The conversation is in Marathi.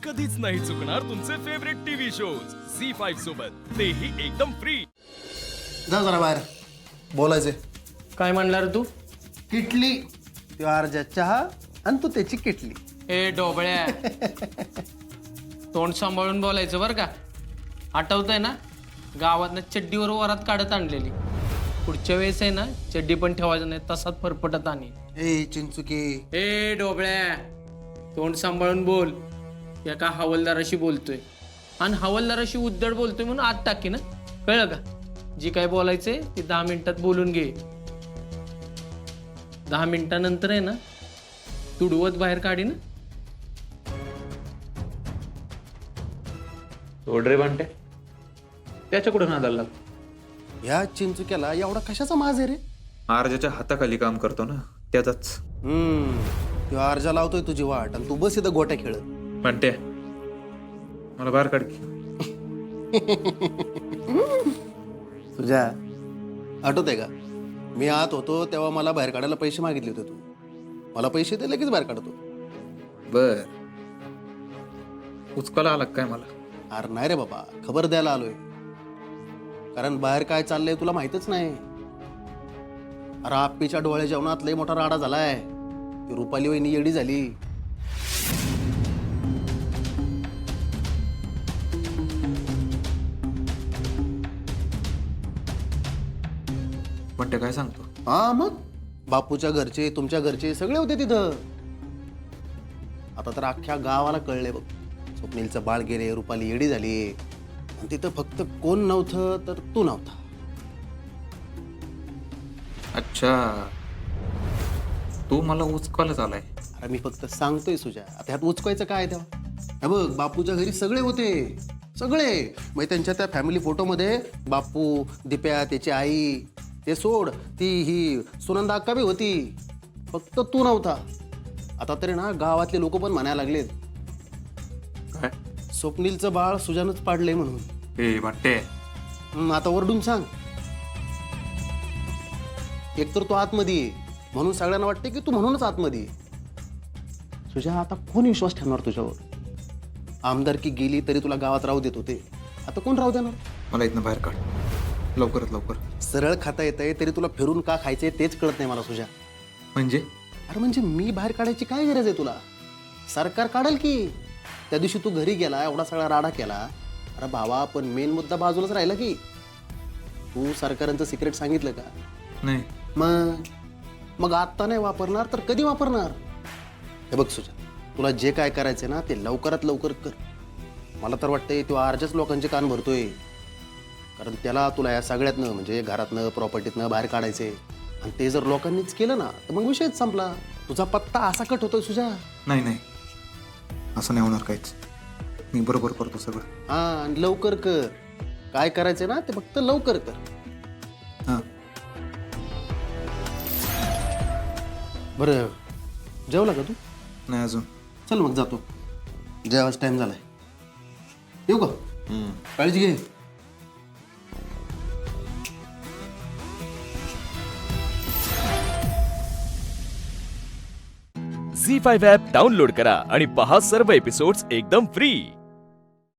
कधीच नाही चुकणार तुमचे फेवरेट टीव्ही शोज झी5 सोबत, तेही एकदम फ्री. जा जरा बाहेर बोलायचे. काय म्हणणार तू? किटली तो अर्जा चहा आणि तू त्याची किटली. ए डोबळ्या, तोंड सांभाळून बोलायचं बरं का. आठवतंय ना, गावातनं चड्डीवर वरात काढत आणलेली. पुढच्या वेळेस आहे ना, चड्डी पण ठेवायचं नाही, तसाच फरफटत आणि. ए चिंचुके, ए डोबळ्या, तोंड सांभाळून बोल. एका हवालदाराशी बोलतोय आणि हवालदाराशी उद्धड बोलतोय म्हणून आत टाकी ना, कळलं का? जी काय बोलायचंय ते 10 मिनिटात बोलून घे. 10 मिनिटानंतर आहे ना, तुडवत बाहेर काढी ना. सोड रे बांटे, त्याच्या कुठं नादाला लागतो? ह्या चिंचुक्याला एवढा कशाचा माज आहे रे? आरजाच्या हाताखाली काम करतो ना, त्याचाच. तो अर्जा लावतोय तुझी वाट आणि तू बस इथं गोट्या खेळत. बांटे, मला बाहेर काढ की. तुझ्या आठवतंय का, मी आत होतो तेव्हा मला बाहेर काढायला पैसे मागितले होते. तू मला पैसे दे, लगेच बाहेर काढतो. बर, उचकाला आला काय मला? अरे नाही रे बाबा, खबर द्यायला आलोय. कारण बाहेर काय चाललंय तुला माहितच नाही. अरे आप्पीच्या डोळे जेवणात लय मोठा राडा झालाय. ती रुपाली वहिनी येडी झाली. बांटे काय सांगतो? हा मग, बापूच्या घरचे तुमच्या घरचे सगळे होते तिथं. आता तर अख्ख्या गावाला कळले बघ, स्वप्नीलचं बाळ गेले, रुपाली येडी झाली. आणि तिथं फक्त कोण नव्हतं तर तू नव्हता. अच्छा, तू मला उचकायलाच आलाय. अरे मी फक्त सांगतोय सुजा, आता ह्यात उचकायचं काय तेव्हा? हे बघ, बापूच्या घरी सगळे होते, सगळे. मग त्यांच्या त्या फॅमिली फोटोमध्ये बापू, दिप्या, त्याची आई, ते सोड, ती ही सुनंदा अक्का बी होती. फक्त तू नव्हता. आता तरी ना गावातले लोक पण म्हणायला लागलेत, काय? स्वप्नीलचं बाळ सुजानच पाडलंय म्हणून. ए बांटे, आता ओरडून सांग. एकतर तू आतमध्ये ये, म्हणून सगळ्यांना वाटते की तू म्हणूनच आतमध्ये ये. सुजा, आता कोण विश्वास ठेवणार तुझ्यावर? आमदारकी गेली तरी तुला गावात राहू देत होते, आता कोण राहू देणार? मला इथनं बाहेर काढ, लवकरात लवकर. सरळ खाता येतंय तरी तुला फिरून का खायचंय तेच कळत नाही मला सुजा. म्हणजे अरे म्हणजे मी बाहेर काढायची काय गरज आहे तुला? सरकार काढेल की. त्या दिवशी तू घरी गेला, एवढा सगळा राडा केला. अरे भावा, पण मेन मुद्दा बाजूलाच राहिला की. तू सरकारांचं सिक्रेट सांगितलं का? नाही. मग आत्ता नाही वापरणार तर कधी वापरणार? हे बघ सुजा, तुला जे काय करायचंय ना ते लवकरात लवकर कर. मला तर वाटतंय तो अर्जाच लोकांचे कान भरतोय. कारण त्याला तुला या सगळ्यातनं, म्हणजे घरातनं, प्रॉपर्टीतनं बाहेर काढायचंय. आणि ते जर लोकांनीच केलं ना तर मग विषयच संपला. तुझा पत्ता असा कट होतोय सुजा. नाही नाही, असं नाही होणार काहीच. मी बरोबर करतो सगळं. हा, आणि लवकर कर. काय करायचंय ना ते फक्त लवकर कर. हां. बरं, जेवला का तू? नाही अजून. चल मग जातो, जेवायचा टाइम झालाय. येऊ का? काळजी घे. झी5 ॲप डाउनलोड करा आणि पहा सर्व एपिसोड्स एकदम फ्री.